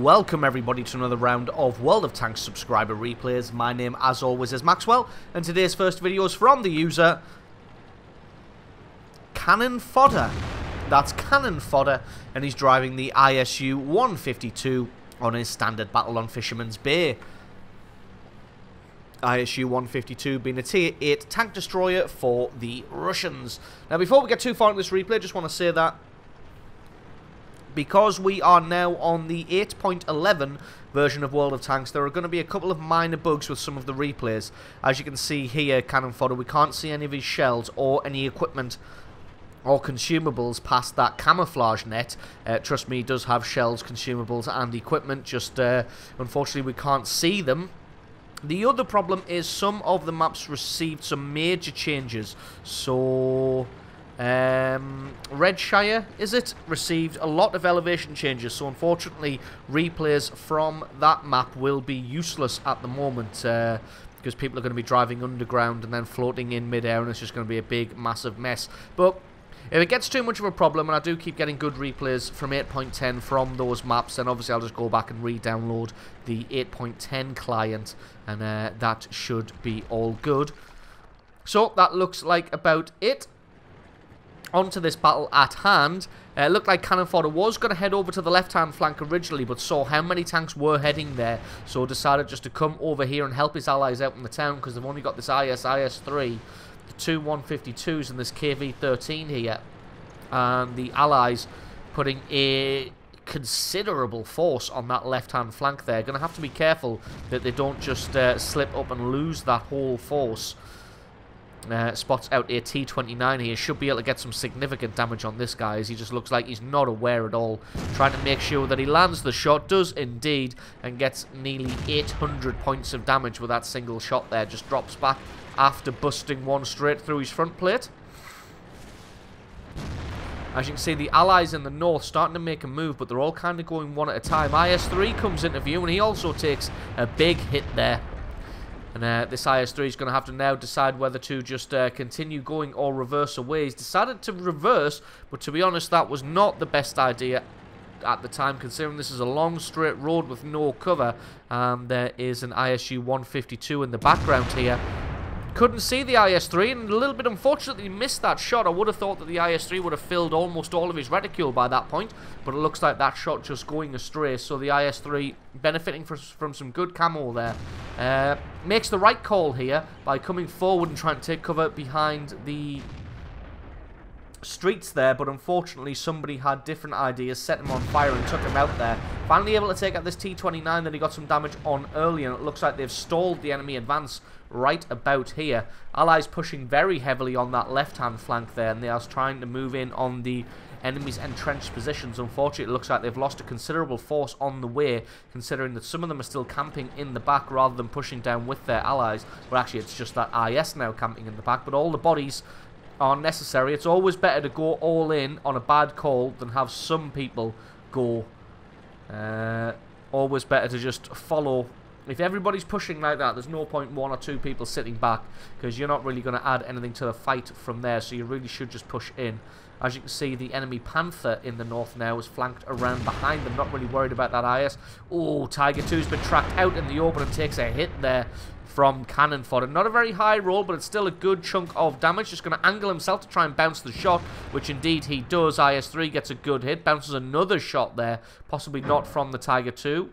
welcome everybody to another round of World of Tanks subscriber replays. My name, as always, is Maxwell, and today's first video is from the user Cannon Fodder. That's Cannon Fodder, and he's driving the ISU 152 on his standard battle on Fisherman's Bay. ISU 152 being a tier 8 tank destroyer for the Russians. Now, before we get too far into this replay, I just want to say that because we are now on the 8.11 version of World of Tanks, there are going to be a couple of minor bugs with some of the replays. As you can see here, Cannon Fodder, we can't see any of his shells or any equipment or consumables past that camouflage net. Trust me, he does have shells, consumables and equipment, just unfortunately we can't see them. The other problem is some of the maps received some major changes. So Redshire, is it, received a lot of elevation changes, so unfortunately replays from that map will be useless at the moment, because people are going to be driving underground and then floating in mid-air, and it's just going to be a big massive mess. But if it gets too much of a problem, and I do keep getting good replays from 8.10 from those maps, then obviously I'll just go back and re-download the 8.10 client, and that should be all good. So that looks like about it. Onto this battle at hand. It looked like Cannon Fodder was going to head over to the left-hand flank originally, but saw how many tanks were heading there, so decided just to come over here and help his allies out in the town, because they've only got this IS-3, the two 152s and this KV-13 here, and the allies putting a considerable force on that left-hand flank there. Going to have to be careful that they don't just slip up and lose that whole force. Spots out a T-29 here. Should be able to get some significant damage on this guy, as he just looks like he's not aware at all. Trying to make sure that he lands the shot. Does indeed, and gets nearly 800 points of damage with that single shot there. Just drops back after busting one straight through his front plate. As you can see, the allies in the north starting to make a move, but they're all kind of going one at a time. IS-3 comes into view, and he also takes a big hit there. And this IS-3 is going to have to now decide whether to just continue going or reverse away. He's decided to reverse, but to be honest, that was not the best idea at the time, considering this is a long straight road with no cover. There is an ISU 152 in the background here. Couldn't see the IS-3, and a little bit unfortunately he missed that shot. I would have thought that the IS-3 would have filled almost all of his reticule by that point, but it looks like that shot just going astray. So the IS-3 benefiting from some good camo there. Makes the right call here by coming forward and trying to take cover behind the streets there, but unfortunately somebody had different ideas, set him on fire and took him out there. Finally able to take out this T-29 that he got some damage on earlier, and it looks like they've stalled the enemy advance right about here. Allies pushing very heavily on that left-hand flank there, and they are trying to move in on the enemy's entrenched positions. Unfortunately, it looks like they've lost a considerable force on the way, considering that some of them are still camping in the back rather than pushing down with their allies. Well, actually, it's just that IS now camping in the back, but all the bodies are necessary. It's always better to go all in on a bad call than have some people go. Always better to just follow. If everybody's pushing like that, there's no point one or two people sitting back, because you're not really going to add anything to the fight from there, so you really should just push in. As you can see, the enemy Panther in the north now is flanked around behind them, not really worried about that IS. Oh, Tiger 2's been tracked out in the open and takes a hit there from Cannon Fodder. Not a very high roll, but it's still a good chunk of damage. Just going to angle himself to try and bounce the shot, which indeed he does. IS-3 gets a good hit, bounces another shot there, possibly not from the Tiger 2.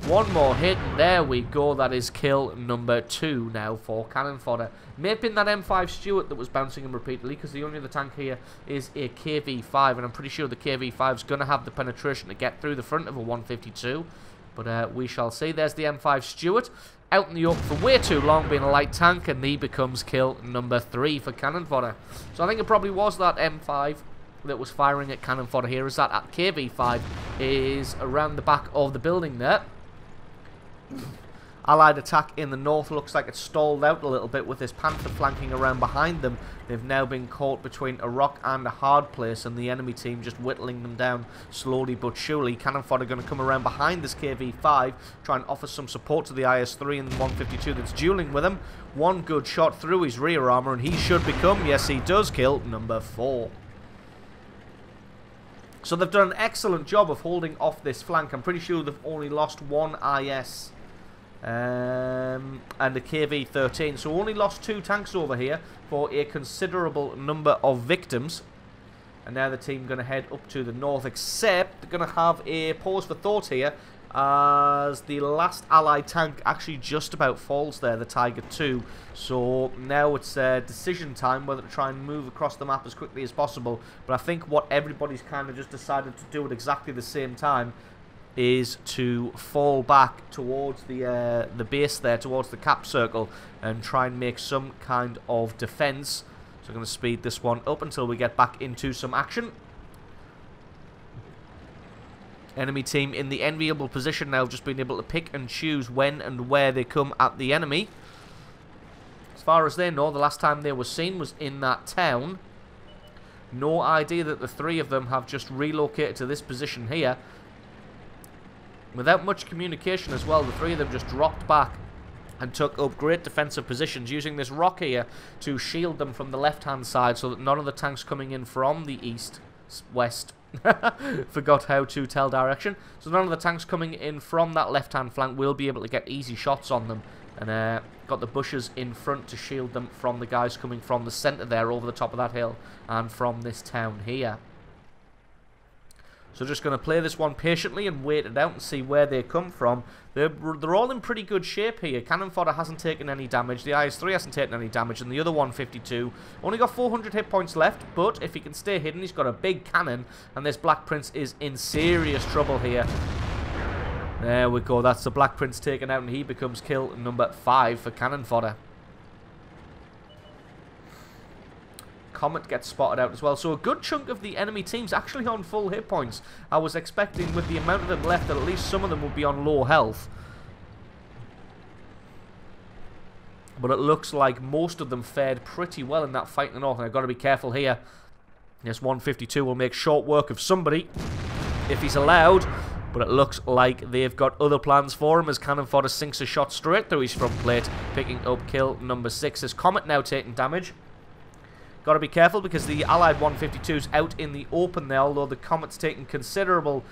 One more hit, and there we go. That is kill number 2 now for Cannon Fodder. May have been that M5 Stuart that was bouncing him repeatedly, because the only other tank here is a KV-5, and I'm pretty sure the KV-5 is going to have the penetration to get through the front of a 152. But we shall see. There's the M5 Stuart, out in the open for way too long, being a light tank, and he becomes kill number 3 for Cannon Fodder. So I think it probably was that M5 that was firing at Cannon Fodder here, as that KV-5 is around the back of the building there. Allied attack in the north looks like it's stalled out a little bit with this Panther flanking around behind them. They've now been caught between a rock and a hard place, and the enemy team just whittling them down slowly but surely. Cannon Fodder going to come around behind this KV-5, try and offer some support to the IS-3 and the 152 that's dueling with him. One good shot through his rear armor, and he should become, yes he does, kill number 4. So they've done an excellent job of holding off this flank. I'm pretty sure they've only lost one IS and a KV-13. So only lost 2 tanks over here for a considerable number of victims. And now the team going to head up to the north, except they're going to have a pause for thought here, as the last allied tank actually just about falls there, the Tiger II. So now it's decision time whether to try and move across the map as quickly as possible. But I think what everybody's kind of just decided to do at exactly the same time is to fall back towards the base there, towards the cap circle, and try and make some kind of defense. So I'm going to speed this one up until we get back into some action. Enemy team in the enviable position now, just being able to pick and choose when and where they come at the enemy. As far as they know, the last time they were seen was in that town. No idea that the 3 of them have just relocated to this position here. Without much communication as well, the 3 of them just dropped back and took up great defensive positions, using this rock here to shield them from the left-hand side so that none of the tanks coming in from the east, west, forgot how to tell direction. So none of the tanks coming in from that left-hand flank will be able to get easy shots on them. And got the bushes in front to shield them from the guys coming from the centre there, over the top of that hill, and from this town here. So just going to play this one patiently and wait it out and see where they come from. They're all in pretty good shape here. Cannon fodder hasn't taken any damage. The IS-3 hasn't taken any damage. And the other 152 only got 400 hit points left. But if he can stay hidden, he's got a big cannon. And this Black Prince is in serious trouble here. There we go. That's the Black Prince taken out. And he becomes kill number 5 for cannon fodder. Comet gets spotted out as well. So a good chunk of the enemy team's actually on full hit points. I was expecting, with the amount of them left, that at least some of them would be on low health. But it looks like most of them fared pretty well in that fight in the north. And I've got to be careful here. Yes, 152 will make short work of somebody if he's allowed. But it looks like they've got other plans for him, as cannon fodder sinks a shot straight through his front plate, picking up kill number 6. As Comet now taking damage. Got to be careful because the allied 152's out in the open there, although the Comet's taking considerable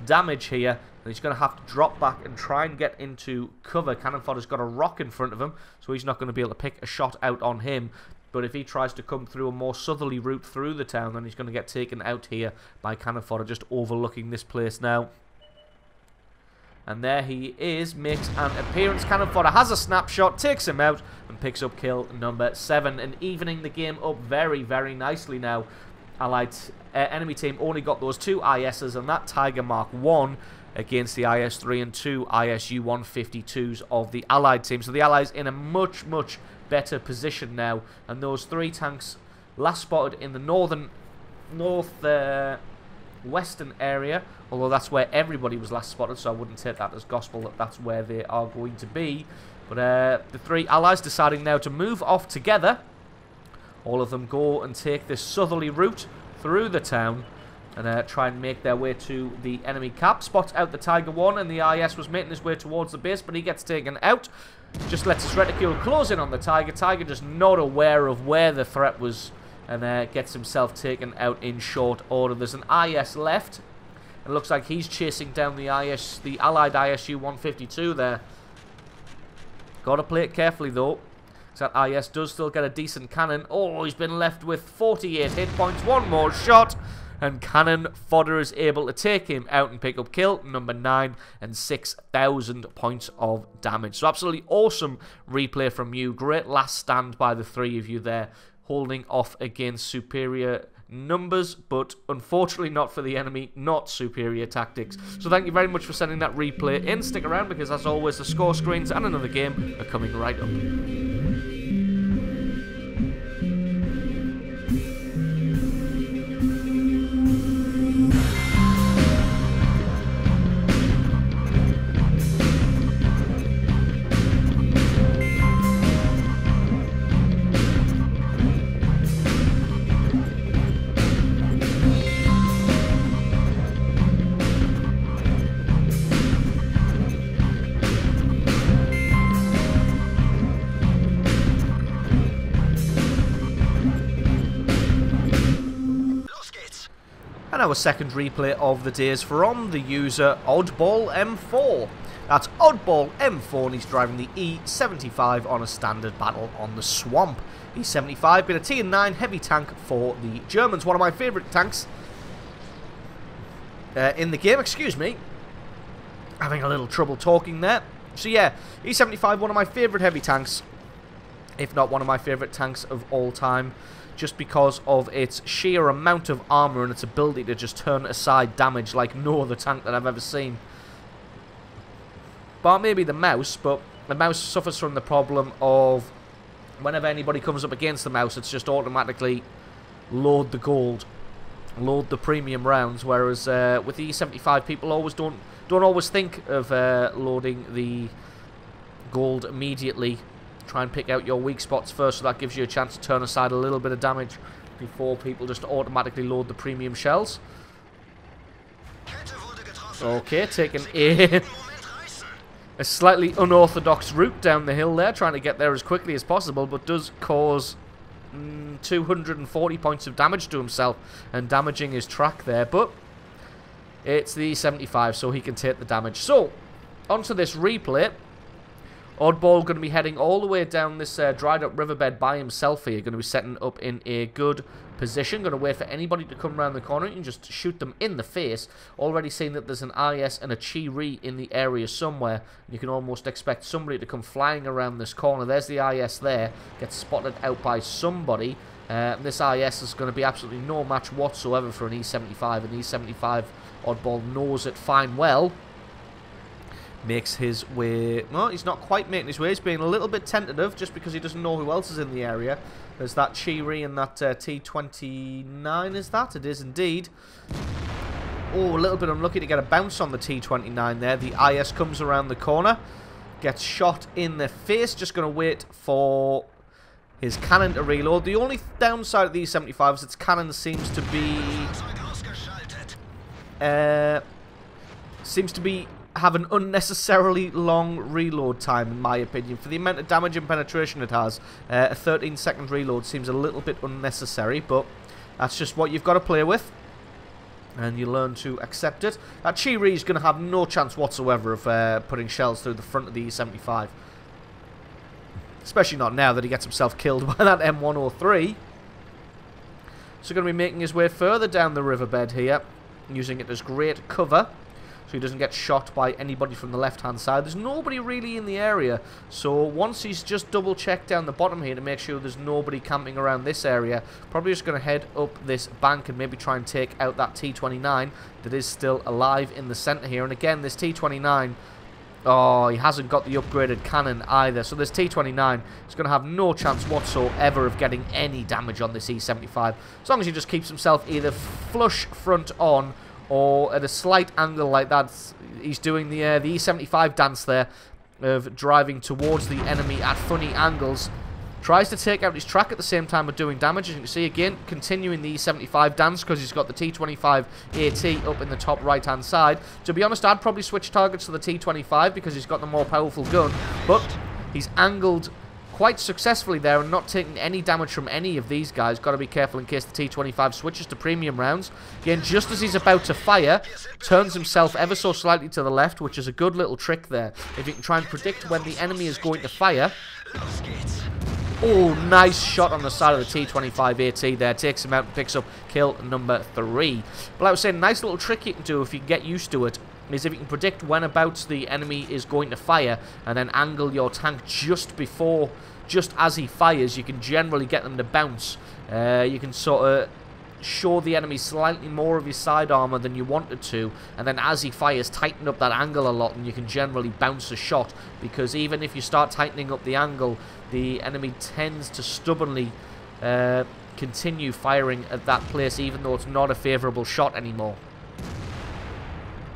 damage here. And he's going to have to drop back and try and get into cover. Cannon fodder's got a rock in front of him, so he's not going to be able to pick a shot out on him. But if he tries to come through a more southerly route through the town, then he's going to get taken out here by cannon fodder, just overlooking this place now. And there he is, makes an appearance. Cannon fodder has a snapshot, takes him out, and picks up kill number 7. And evening the game up very, very nicely now. Allied enemy team only got those 2 ISs and that Tiger Mark 1 against the IS-3 and 2 ISU 152s of the Allied team. So the Allies in a much, much better position now. And those 3 tanks last spotted in the western area, although that's where everybody was last spotted, so I wouldn't take that as gospel that that's where they are going to be. But the 3 allies deciding now to move off together. All of them go and take this southerly route through the town and try and make their way to the enemy cap. Spots out the Tiger 1, and the IS was making his way towards the base, but he gets taken out. Just lets his reticule close in on the Tiger. Tiger just not aware of where the threat was, and gets himself taken out in short order. There's an IS left. It looks like he's chasing down the Allied ISU 152 there. Got to play it carefully though. So that IS does still get a decent cannon. Oh, he's been left with 48 hit points. One more shot. And cannon fodder is able to take him out and pick up kill number 9 and 6,000 points of damage. So absolutely awesome replay from you. Great last stand by the 3 of you there, holding off against superior numbers, but unfortunately not for the enemy, not superior tactics. So thank you very much for sending that replay in. Stick around because as always the score screens and another game are coming right up. our second replay of the day is from the user Oddball M4. That's Oddball M4, and he's driving the E75 on a standard battle on the Swamp. E75 being a Tier 9 heavy tank for the Germans. One of my favourite tanks in the game, excuse me. Having a little trouble talking there. So yeah, E75, one of my favourite heavy tanks, if not one of my favourite tanks of all time, just because of its sheer amount of armour and its ability to just turn aside damage like no other tank that I've ever seen. But maybe the mouse, but the mouse suffers from the problem of whenever anybody comes up against the mouse, it's just automatically load the gold, load the premium rounds, whereas with the E75 people always don't always think of loading the gold immediately. Try and pick out your weak spots first, so that gives you a chance to turn aside a little bit of damage before people just automatically load the premium shells. Okay, taking a slightly unorthodox route down the hill there, trying to get there as quickly as possible, but does cause 240 points of damage to himself and damaging his track there. But it's the 75, so he can take the damage. So, onto this replay. Oddball going to be heading all the way down this dried up riverbed by himself here. Going to be setting up in a good position. Going to wait for anybody to come around the corner and just shoot them in the face. Already seeing that there's an IS and a Chi-Ri in the area somewhere. You can almost expect somebody to come flying around this corner. There's the IS there. Gets spotted out by somebody. This IS is going to be absolutely no match whatsoever for an E75. An E75 Oddball knows it fine well. Makes his way... Well, he's not quite making his way. He's being a little bit tentative just because he doesn't know who else is in the area. There's that Chi-Ri and that T29, is that? It is indeed. Oh, a little bit unlucky to get a bounce on the T29 there. The IS comes around the corner. Gets shot in the face. Just going to wait for his cannon to reload. The only downside of the E75 is its cannon seems to be... have an unnecessarily long reload time, in my opinion. For the amount of damage and penetration it has, a 13-second reload seems a little bit unnecessary, but that's just what you've got to play with, and you learn to accept it. That Chi-Ri is going to have no chance whatsoever of putting shells through the front of the E75. Especially not now that he gets himself killed by that M103. So going to be making his way further down the riverbed here, using it as great cover, so he doesn't get shot by anybody from the left-hand side. There's nobody really in the area, so once he's just double-checked down the bottom here to make sure there's nobody camping around this area, probably just going to head up this bank and maybe try and take out that T29 that is still alive in the centre here. And again, this T29, oh, he hasn't got the upgraded cannon either, so this T29 is going to have no chance whatsoever of getting any damage on this E75, as long as he just keeps himself either flush front on or at a slight angle like that. He's doing the E75 dance there of driving towards the enemy at funny angles. Tries to take out his track at the same time of doing damage. As you can see, again, continuing the E75 dance because he's got the T25 AT up in the top right-hand side. To be honest, I'd probably switch targets to the T25 because he's got the more powerful gun. But he's angled quite successfully there and not taking any damage from any of these guys. Got to be careful in case the T25 switches to premium rounds. Again, just as he's about to fire, turns himself ever so slightly to the left, which is a good little trick there. If you can try and predict when the enemy is going to fire. Oh, nice shot on the side of the T25 AT there. Takes him out and picks up kill number 3. But like I was saying, nice little trick you can do if you can get used to it is if you can predict when about the enemy is going to fire and then angle your tank just as he fires. You can generally get them to bounce. You can sort of show the enemy slightly more of his side armor than you wanted to, and then as he fires, tighten up that angle a lot, and you can generally bounce a shot, because even if you start tightening up the angle, the enemy tends to stubbornly continue firing at that place, even though it's not a favorable shot anymore.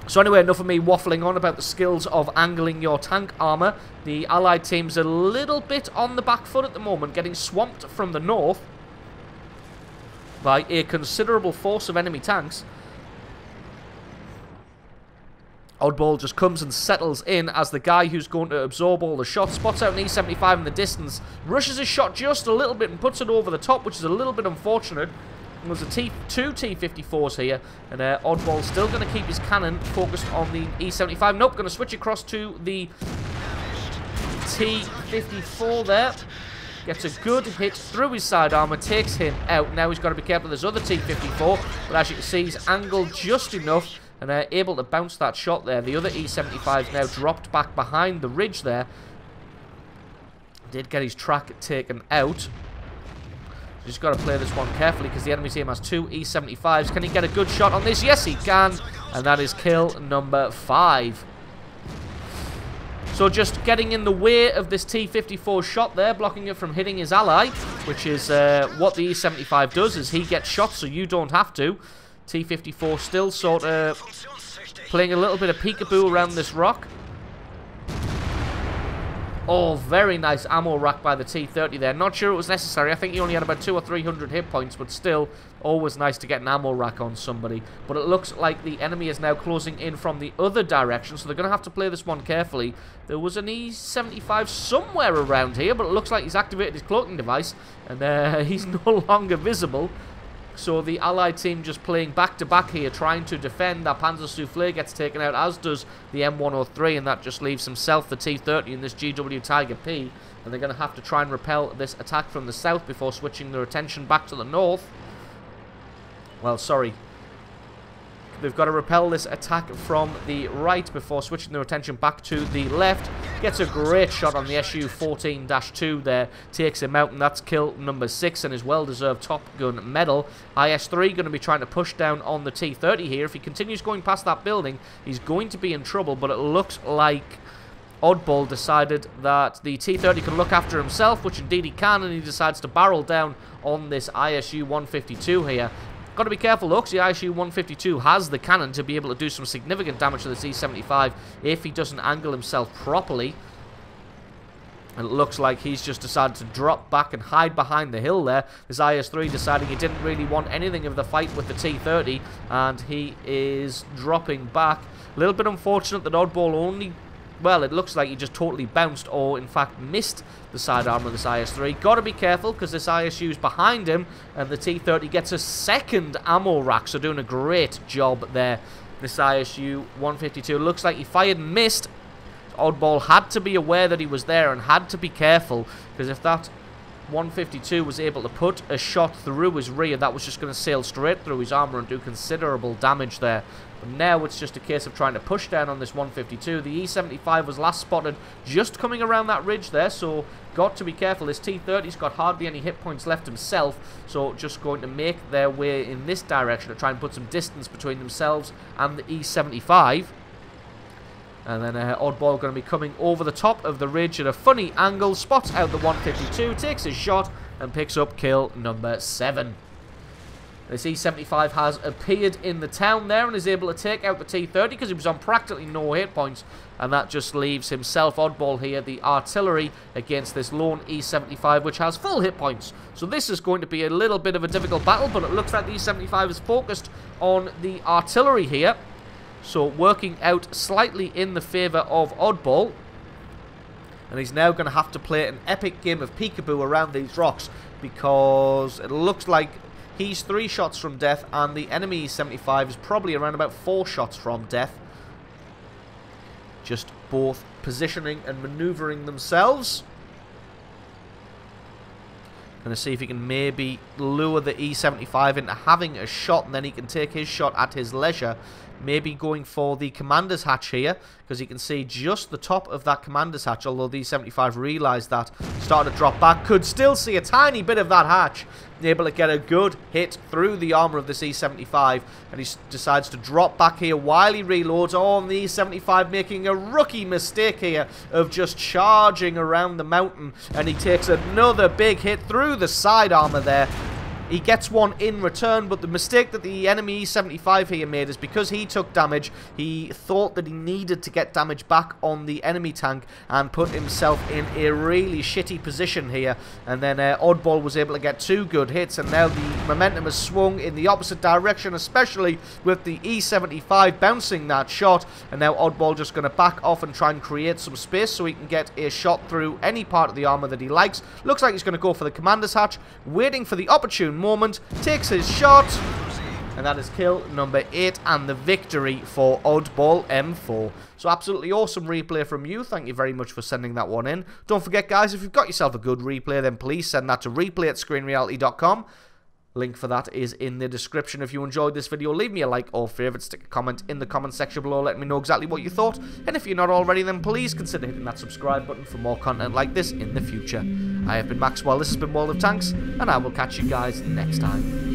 So anyway, enough of me waffling on about the skills of angling your tank armor. The Allied team's a little bit on the back foot at the moment, getting swamped from the north by a considerable force of enemy tanks. Oddball just comes and settles in as the guy who's going to absorb all the shots, spots out an E75 in the distance, rushes his shot just a little bit and puts it over the top, which is a little bit unfortunate. There's two T-54s here, and Oddball's still going to keep his cannon focused on the E-75. Nope, going to switch across to the T-54 there. Gets a good hit through his side armor, takes him out. Now he's got to be careful of this other T-54, but as you can see, he's angled just enough and able to bounce that shot there. The other E-75's now dropped back behind the ridge there. Did get his track taken out. Just got to play this one carefully because the enemy team has two E-75s. Can he get a good shot on this? Yes, he can. And that is kill number 5. So just getting in the way of this T-54 shot there, blocking it from hitting his ally, which is what the E-75 does, is he gets shot so you don't have to. T-54 still sort of playing a little bit of peekaboo around this rock. Oh, very nice ammo rack by the T-30 there. Not sure it was necessary. I think he only had about 200 or 300 hit points, but still, always nice to get an ammo rack on somebody. But it looks like the enemy is now closing in from the other direction, so they're going to have to play this one carefully. There was an E-75 somewhere around here, but it looks like he's activated his cloaking device, and he's no longer visible. So the Allied team just playing back-to-back here, trying to defend. That Panzer Soufflé gets taken out, as does the M103, and that just leaves himself, the T-30, and this GW Tiger P. And they're going to have to try and repel this attack from the south before switching their attention back to the north. Well, sorry. They've got to repel this attack from the right before switching their attention back to the left. Gets a great shot on the Su-14-2 there. Takes him out, and that's kill number 6 and his well-deserved Top Gun medal. IS-3 going to be trying to push down on the T-30 here. If he continues going past that building, he's going to be in trouble, but it looks like Oddball decided that the T-30 can look after himself, which indeed he can, and he decides to barrel down on this ISU-152 here. Got to be careful though, because the ISU-152 has the cannon to be able to do some significant damage to the C-75 if he doesn't angle himself properly. And it looks like he's just decided to drop back and hide behind the hill there. This IS-3 deciding he didn't really want anything of the fight with the T-30, and he is dropping back. A little bit unfortunate that Oddball only... Well, it looks like he just totally bounced or, in fact, missed the side armor of this IS-3. Got to be careful because this ISU is behind him and the T-30 gets a second ammo rack. So doing a great job there. This ISU-152 looks like he fired and missed. Oddball had to be aware that he was there and had to be careful because if that 152 was able to put a shot through his rear, that was just going to sail straight through his armor and do considerable damage there. But now it's just a case of trying to push down on this 152. The E-75 was last spotted just coming around that ridge there, so got to be careful. This T-30's got hardly any hit points left himself, so just going to make their way in this direction to try and put some distance between themselves and the E-75. And then Oddball going to be coming over the top of the ridge at a funny angle, spots out the 152, takes his shot, and picks up kill number 7. This E-75 has appeared in the town there and is able to take out the T-30 because he was on practically no hit points. And that just leaves himself, Oddball here, the artillery against this lone E-75, which has full hit points. So this is going to be a little bit of a difficult battle, but it looks like the E-75 is focused on the artillery here. So working out slightly in the favour of Oddball. And he's now going to have to play an epic game of peekaboo around these rocks because it looks like he's 3 shots from death and the enemy E-75 is probably around about 4 shots from death. Just both positioning and manoeuvring themselves. Going to see if he can maybe lure the E-75 into having a shot and then he can take his shot at his leisure. Maybe going for the commander's hatch here, because you can see just the top of that commander's hatch, although the E-75 realised that, started to drop back, could still see a tiny bit of that hatch, able to get a good hit through the armour of this E-75, and he decides to drop back here while he reloads. Oh, and the E-75 making a rookie mistake here of just charging around the mountain, and he takes another big hit through the side armour there. He gets one in return, but the mistake that the enemy E-75 here made is because he took damage, he thought that he needed to get damage back on the enemy tank and put himself in a really shitty position here. And then Oddball was able to get 2 good hits, and now the momentum has swung in the opposite direction, especially with the E-75 bouncing that shot. And now Oddball just going to back off and try and create some space so he can get a shot through any part of the armor that he likes. Looks like he's going to go for the commander's hatch, waiting for the opportune moment, takes his shot, and that is kill number 8 and the victory for Oddball M4. So absolutely awesome replay from you. Thank you very much for sending that one in. Don't forget, guys, if you've got yourself a good replay, then please send that to replay@screenreality.com. Link for that is in the description. If you enjoyed this video, leave me a like or favourite, stick a comment in the comment section below, let me know exactly what you thought. And if you're not already, then please consider hitting that subscribe button for more content like this in the future. I have been Maxwell, this has been World of Tanks, and I will catch you guys next time.